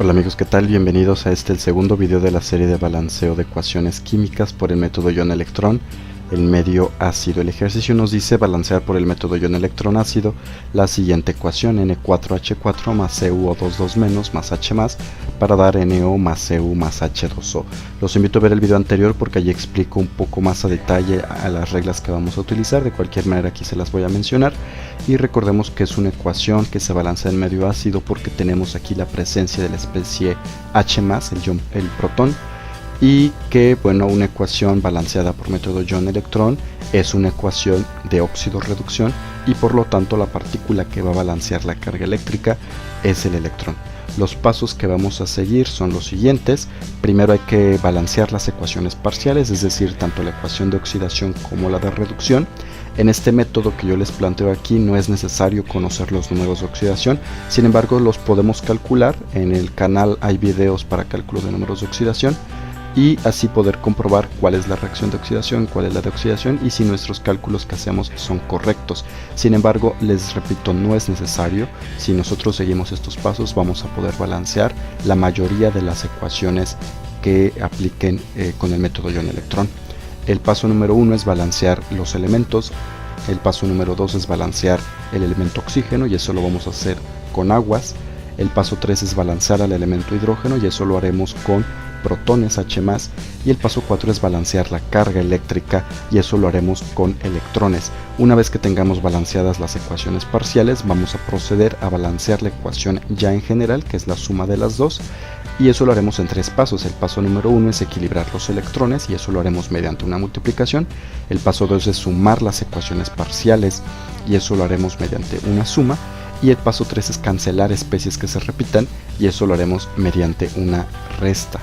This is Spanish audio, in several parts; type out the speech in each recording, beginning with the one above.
Hola amigos, ¿qué tal? Bienvenidos a el segundo video de la serie de balanceo de ecuaciones químicas por el método ion-electrón, el medio ácido. El ejercicio nos dice balancear por el método ion-electrón ácido la siguiente ecuación: N4H4 más CuO2 menos más H más para dar NO más Cu más H2O. Los invito a ver el video anterior porque allí explico un poco más a detalle a las reglas que vamos a utilizar. De cualquier manera aquí se las voy a mencionar. Y recordemos que es una ecuación que se balancea en medio ácido porque tenemos aquí la presencia de la especie H+, el protón, y que, bueno, una ecuación balanceada por método ion-electrón es una ecuación de óxido-reducción y por lo tanto la partícula que va a balancear la carga eléctrica es el electrón. Los pasos que vamos a seguir son los siguientes. Primero hay que balancear las ecuaciones parciales, es decir, tanto la ecuación de oxidación como la de reducción. En este método que yo les planteo aquí no es necesario conocer los números de oxidación, sin embargo los podemos calcular. En el canal hay videos para cálculo de números de oxidación y así poder comprobar cuál es la reacción de oxidación, cuál es la de oxidación y si nuestros cálculos que hacemos son correctos. Sin embargo, les repito, no es necesario. Si nosotros seguimos estos pasos vamos a poder balancear la mayoría de las ecuaciones que apliquen con el método ion-electrón. El paso número 1 es balancear los elementos. El paso número 2 es balancear el elemento oxígeno y eso lo vamos a hacer con aguas. El paso 3 es balancear al elemento hidrógeno y eso lo haremos con protones H+, y el paso 4 es balancear la carga eléctrica y eso lo haremos con electrones. Una vez que tengamos balanceadas las ecuaciones parciales, vamos a proceder a balancear la ecuación ya en general, que es la suma de las dos, y eso lo haremos en tres pasos. El paso número 1 es equilibrar los electrones y eso lo haremos mediante una multiplicación. El paso 2 es sumar las ecuaciones parciales y eso lo haremos mediante una suma. Y el paso 3 es cancelar especies que se repitan y eso lo haremos mediante una resta.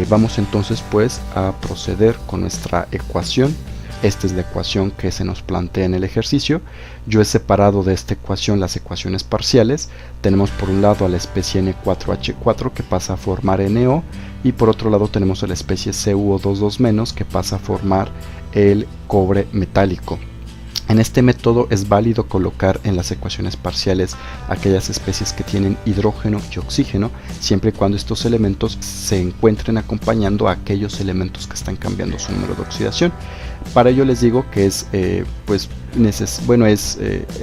Vamos entonces pues a proceder con nuestra ecuación. Esta es la ecuación que se nos plantea en el ejercicio. Yo he separado de esta ecuación las ecuaciones parciales. Tenemos por un lado a la especie N4H4 que pasa a formar NO y por otro lado tenemos a la especie CuO2 que pasa a formar el cobre metálico. En este método es válido colocar en las ecuaciones parciales aquellas especies que tienen hidrógeno y oxígeno, siempre y cuando estos elementos se encuentren acompañando a aquellos elementos que están cambiando su número de oxidación. Para ello les digo que es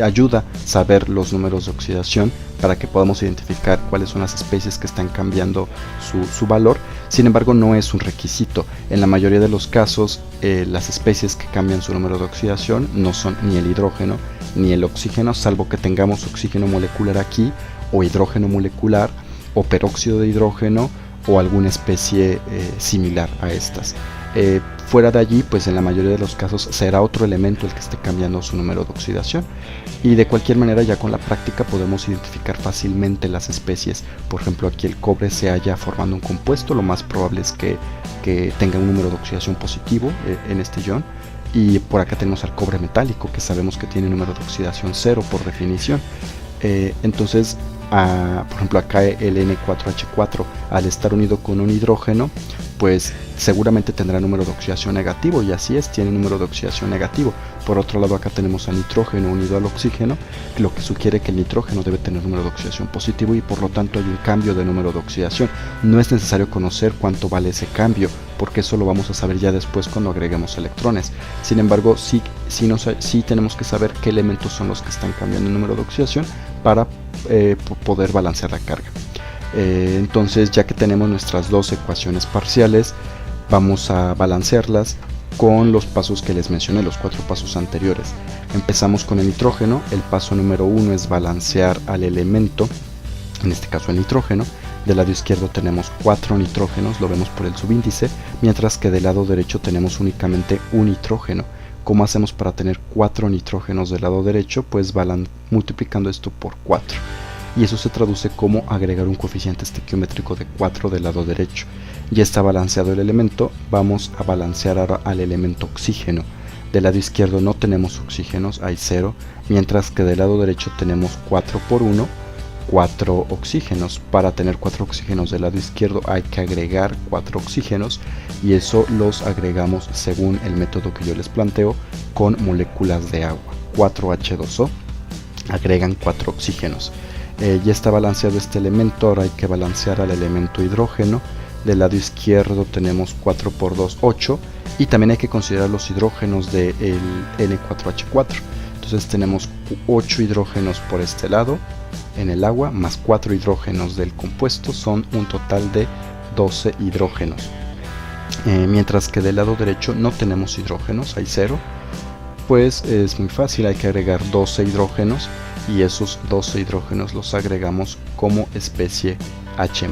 ayuda saber los números de oxidación para que podamos identificar cuáles son las especies que están cambiando su valor. Sin embargo, no es un requisito. En la mayoría de los casos, las especies que cambian su número de oxidación no son ni el hidrógeno ni el oxígeno, salvo que tengamos oxígeno molecular aquí, o hidrógeno molecular, o peróxido de hidrógeno, o alguna especie similar a estas. Fuera de allí, pues en la mayoría de los casos será otro elemento el que esté cambiando su número de oxidación, y de cualquier manera ya con la práctica podemos identificar fácilmente las especies. Por ejemplo, aquí el cobre se halla formando un compuesto, lo más probable es que tenga un número de oxidación positivo en este ion, y por acá tenemos al cobre metálico que sabemos que tiene número de oxidación 0 por definición. Entonces, por ejemplo, acá el N4H4 al estar unido con un hidrógeno, pues seguramente tendrá número de oxidación negativo, y así es, tiene número de oxidación negativo. Por otro lado, acá tenemos a nitrógeno unido al oxígeno, lo que sugiere que el nitrógeno debe tener número de oxidación positivo y por lo tanto hay un cambio de número de oxidación. No es necesario conocer cuánto vale ese cambio, porque eso lo vamos a saber ya después cuando agreguemos electrones. Sin embargo, sí tenemos que saber qué elementos son los que están cambiando el número de oxidación para poder balancear la carga. Entonces, ya que tenemos nuestras dos ecuaciones parciales, vamos a balancearlas con los pasos que les mencioné, los 4 pasos anteriores. Empezamos con el nitrógeno. El paso número 1 es balancear al elemento, en este caso el nitrógeno. Del lado izquierdo tenemos 4 nitrógenos, lo vemos por el subíndice, mientras que del lado derecho tenemos únicamente un nitrógeno. ¿Cómo hacemos para tener 4 nitrógenos del lado derecho? Pues multiplicando esto por 4. Y eso se traduce como agregar un coeficiente estequiométrico de 4 del lado derecho. Ya está balanceado el elemento, vamos a balancear ahora al elemento oxígeno. Del lado izquierdo no tenemos oxígenos, hay 0, mientras que del lado derecho tenemos 4 por 1, 4 oxígenos. Para tener 4 oxígenos del lado izquierdo hay que agregar 4 oxígenos, y eso los agregamos según el método que yo les planteo con moléculas de agua. 4H2O agregan 4 oxígenos. Ya está balanceado este elemento, ahora hay que balancear al elemento hidrógeno. Del lado izquierdo tenemos 4 por 2, 8, y también hay que considerar los hidrógenos del N4H4. Entonces tenemos 8 hidrógenos por este lado en el agua, más 4 hidrógenos del compuesto, son un total de 12 hidrógenos. Mientras que del lado derecho no tenemos hidrógenos, hay 0. Pues es muy fácil, hay que agregar 12 hidrógenos, y esos 12 hidrógenos los agregamos como especie H+.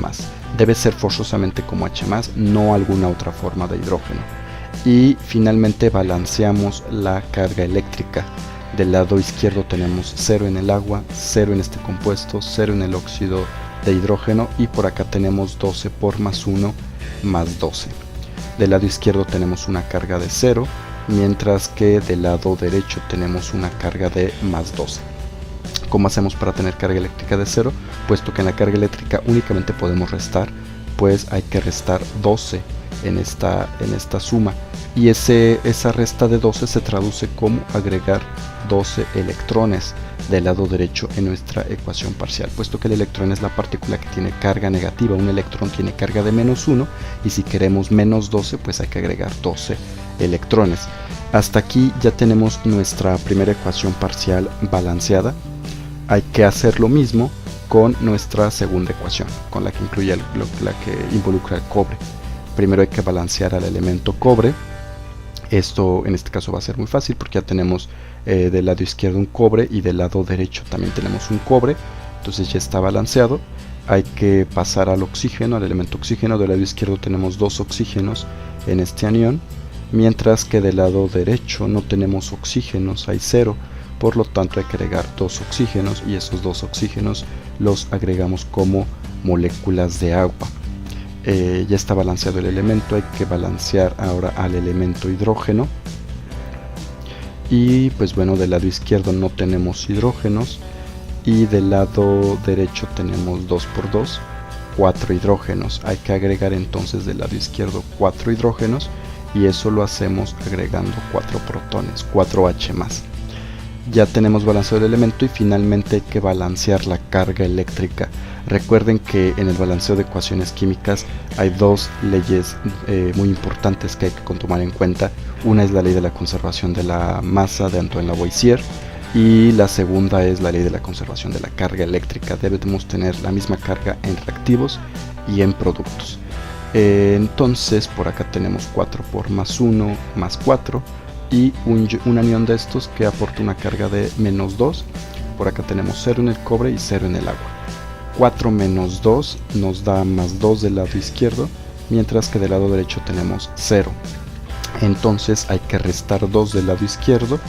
Debe ser forzosamente como H+, no alguna otra forma de hidrógeno. Y finalmente balanceamos la carga eléctrica. Del lado izquierdo tenemos 0 en el agua, 0 en este compuesto, 0 en el óxido de hidrógeno, y por acá tenemos 12 por más 1 más 12. Del lado izquierdo tenemos una carga de 0, mientras que del lado derecho tenemos una carga de más 12. ¿Cómo hacemos para tener carga eléctrica de 0? Puesto que en la carga eléctrica únicamente podemos restar, pues hay que restar 12 en esta suma, y esa resta de 12 se traduce como agregar 12 electrones del lado derecho en nuestra ecuación parcial, puesto que el electrón es la partícula que tiene carga negativa. Un electrón tiene carga de -1, y si queremos menos 12, pues hay que agregar 12 electrones. Hasta aquí ya tenemos nuestra primera ecuación parcial balanceada. Hay que hacer lo mismo con nuestra segunda ecuación, con la que incluye la que involucra el cobre. Primero hay que balancear al elemento cobre. Esto en este caso va a ser muy fácil porque ya tenemos del lado izquierdo un cobre y del lado derecho también tenemos un cobre, entonces ya está balanceado. Hay que pasar al oxígeno, al elemento oxígeno. Del lado izquierdo tenemos 2 oxígenos en este anión, mientras que del lado derecho no tenemos oxígenos, hay 0. Por lo tanto hay que agregar 2 oxígenos, y esos 2 oxígenos los agregamos como moléculas de agua. Ya está balanceado el elemento, hay que balancear ahora al elemento hidrógeno. Y pues bueno, del lado izquierdo no tenemos hidrógenos, y del lado derecho tenemos 2 por 2, 4 hidrógenos. Hay que agregar entonces del lado izquierdo 4 hidrógenos, y eso lo hacemos agregando 4 protones, 4H+. Ya tenemos balanceado el elemento, y finalmente hay que balancear la carga eléctrica. Recuerden que en el balanceo de ecuaciones químicas hay dos leyes muy importantes que hay que tomar en cuenta. Una es la ley de la conservación de la masa de Antoine Lavoisier, y la segunda es la ley de la conservación de la carga eléctrica. Debemos tener la misma carga en reactivos y en productos. Entonces por acá tenemos 4 por más 1 más 4, y un anión de estos que aporta una carga de -2. Por acá tenemos 0 en el cobre y 0 en el agua. 4 menos 2 nos da más 2 del lado izquierdo, mientras que del lado derecho tenemos 0. Entonces hay que restar 2 del lado izquierdo,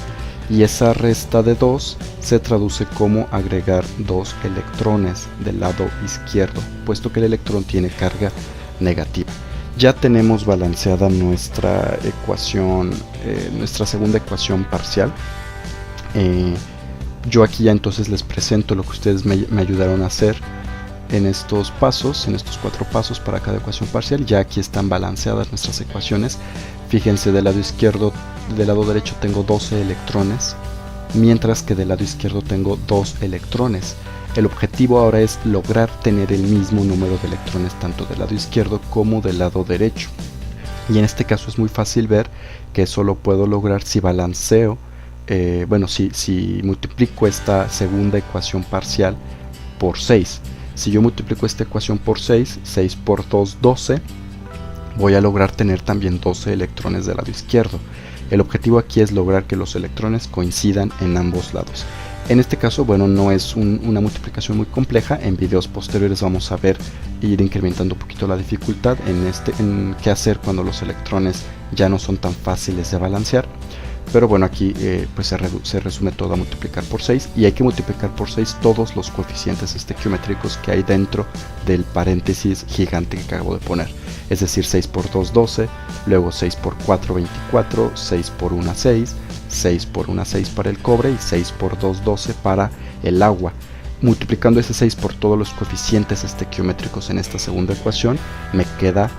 y esa resta de 2 se traduce como agregar 2 electrones del lado izquierdo, puesto que el electrón tiene carga negativa. Ya tenemos balanceada nuestra ecuación, nuestra segunda ecuación parcial. Yo aquí ya entonces les presento lo que ustedes me ayudaron a hacer en estos pasos, en estos 4 pasos para cada ecuación parcial. Ya aquí están balanceadas nuestras ecuaciones. Fíjense, del lado izquierdo, del lado derecho tengo 12 electrones, mientras que del lado izquierdo tengo 2 electrones. El objetivo ahora es lograr tener el mismo número de electrones tanto del lado izquierdo como del lado derecho. Y en este caso es muy fácil ver que eso lo puedo lograr si balanceo, si multiplico esta segunda ecuación parcial por 6. Si yo multiplico esta ecuación por 6, 6 por 2, 12, voy a lograr tener también 12 electrones del lado izquierdo. El objetivo aquí es lograr que los electrones coincidan en ambos lados. En este caso, bueno, no es una multiplicación muy compleja. En videos posteriores vamos a ver ir incrementando un poquito la dificultad en qué hacer cuando los electrones ya no son tan fáciles de balancear. Pero bueno, aquí pues se resume todo a multiplicar por 6, y hay que multiplicar por 6 todos los coeficientes estequiométricos que hay dentro del paréntesis gigante que acabo de poner. Es decir, 6 por 2, 12, luego 6 por 4, 24, 6 por 1, 6, 6 por 1, 6 para el cobre, y 6 por 2, 12 para el agua. Multiplicando ese 6 por todos los coeficientes estequiométricos en esta segunda ecuación, me queda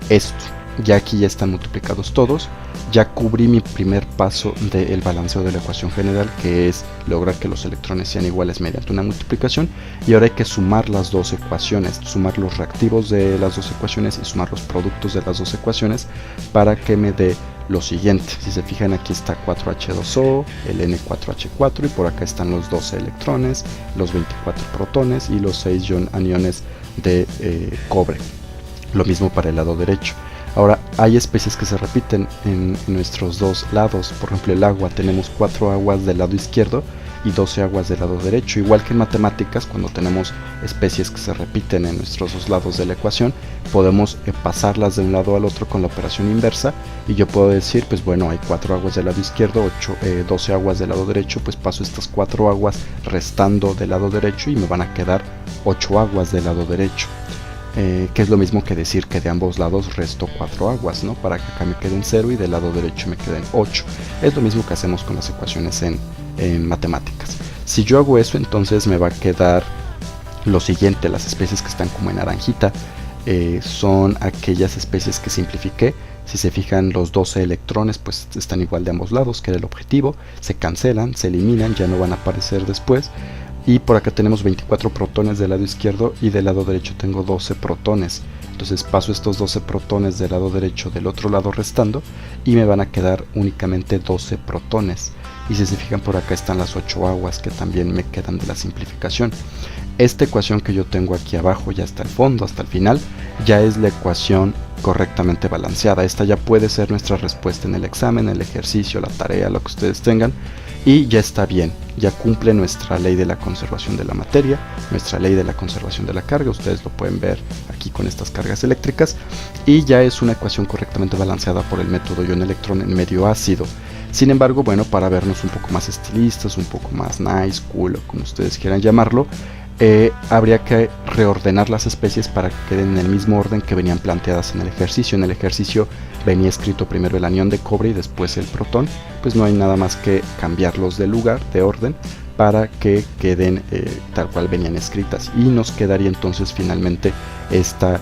esto. ya aquí ya están multiplicados todos, ya cubrí mi primer paso del balanceo de la ecuación general, que es lograr que los electrones sean iguales mediante una multiplicación, y ahora hay que sumar las dos ecuaciones, sumar los reactivos de las dos ecuaciones y sumar los productos de las dos ecuaciones para que me dé lo siguiente. Si se fijan, aquí está 4H2O, el N4H4, y por acá están los 12 electrones, los 24 protones y los 6 aniones de cobre. Lo mismo para el lado derecho. Ahora, hay especies que se repiten en nuestros dos lados. Por ejemplo, el agua, tenemos 4 aguas del lado izquierdo y 12 aguas del lado derecho. Igual que en matemáticas, cuando tenemos especies que se repiten en nuestros dos lados de la ecuación, podemos pasarlas de un lado al otro con la operación inversa, y yo puedo decir, pues bueno, hay 4 aguas del lado izquierdo, 12 aguas del lado derecho, pues paso estas 4 aguas restando del lado derecho y me van a quedar 8 aguas del lado derecho. Que es lo mismo que decir que de ambos lados resto 4 aguas, ¿no? Para que acá me queden 0 y del lado derecho me queden 8. Es lo mismo que hacemos con las ecuaciones en matemáticas. Si yo hago eso, entonces me va a quedar lo siguiente. Las especies que están como en naranjita son aquellas especies que simplifiqué. Si se fijan, los 12 electrones pues están igual de ambos lados, que era el objetivo. Se cancelan, se eliminan, ya no van a aparecer después. Y por acá tenemos 24 protones del lado izquierdo y del lado derecho tengo 12 protones. Entonces paso estos 12 protones del lado derecho del otro lado restando y me van a quedar únicamente 12 protones. Y si se fijan, por acá están las 8 aguas que también me quedan de la simplificación. Esta ecuación que yo tengo aquí abajo, ya hasta el fondo, hasta el final, ya es la ecuación correctamente balanceada. Esta ya puede ser nuestra respuesta en el examen, el ejercicio, la tarea, lo que ustedes tengan. Y ya está bien, ya cumple nuestra ley de la conservación de la materia, nuestra ley de la conservación de la carga. Ustedes lo pueden ver aquí con estas cargas eléctricas, y ya es una ecuación correctamente balanceada por el método ion-electrón en medio ácido. Sin embargo, bueno, para vernos un poco más estilistas, un poco más nice, cool, o como ustedes quieran llamarlo, habría que reordenar las especies para que queden en el mismo orden que venían planteadas en el ejercicio. En el ejercicio venía escrito primero el anión de cobre y después el protón. Pues no hay nada más que cambiarlos de lugar, de orden, para que queden tal cual venían escritas, y nos quedaría entonces finalmente esta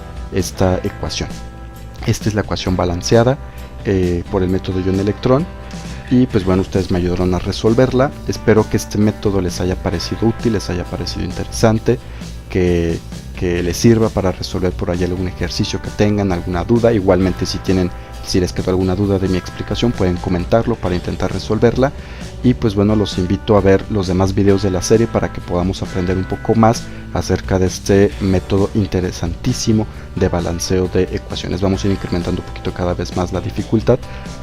ecuación. Esta es la ecuación balanceada por el método ion-electrón. Y pues bueno, ustedes me ayudaron a resolverla. Espero que este método les haya parecido útil, les haya parecido interesante, que les sirva para resolver por ahí algún ejercicio que tengan, alguna duda. Igualmente, si les quedó alguna duda de mi explicación, pueden comentarlo para intentar resolverla. Y pues bueno, los invito a ver los demás videos de la serie para que podamos aprender un poco más acerca de este método interesantísimo de balanceo de ecuaciones. Vamos a ir incrementando un poquito cada vez más la dificultad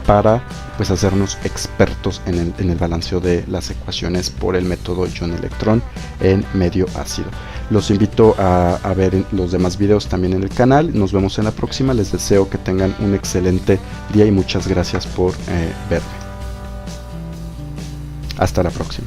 para pues hacernos expertos en el balanceo de las ecuaciones por el método ion-electrón en medio ácido. Los invito a ver los demás videos también en el canal. Nos vemos en la próxima. Les deseo que tengan un excelente día y muchas gracias por verme. Hasta la próxima.